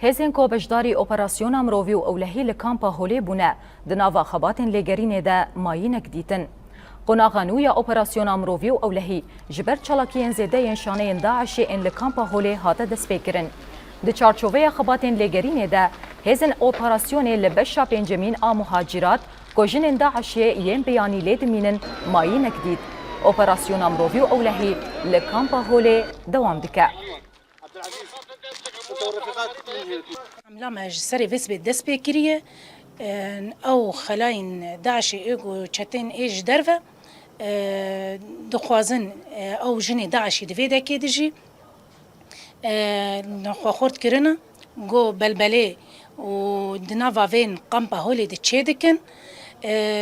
هزین کو بجداری اپراسیون مروی و اولهی لکامپا هولی بونه دناوا خباتن لگرینه ده ماینک دیتن. قناغانویا اپراسیون مروی و اولهی جبر چلاکین زیده ینشانه داعشی ان لکامپا هولی هاته دسپیکرن. د چارچوبه خباتن لگرینه ده هزین اپراسیون لبشا پنجمین آ مهاجرات کجن داعشی یم بیانی لیدمینن ماینک دید. اپراسیون مروی و اولهی لکامپا هولی دوام دکه. عملا ماجسري فيس بالدس بكريه او خلاين داعش ايجو تشاتين ايج درفه دخوازن او جني داعش دفيدا كيدجي نخوا خورت كرنا جو بلبلي ودنافا فين قامبا هولي دتشيدكن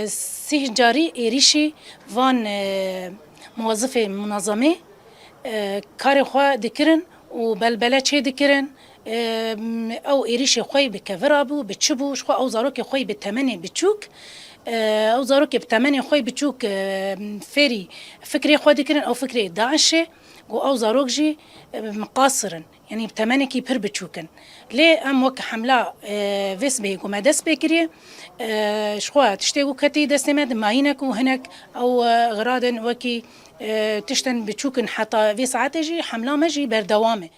سيه جاري إيريشي فان موظفة منظمة كاري خوا دكرن وبلبلة چه دكرن او إيريشي خوي بكفرابو بتشبو شخوا او زاروكي خوي بالتمني بتشوك او زاروكي بالتمني خوي بتشوك فيري فكري خوا دكرن او فكري داعشي او زاروكجي مقاصرا يعني بتمنكي بير بتشوكن ليه ام وك حمله فيس بي وما دس بكري شخوا تشتيغو كتي دسمد ماينك وهناك او غرادن وكي تشتن بتشوكن حتى في ساعات يجي حمله مجي بردوامه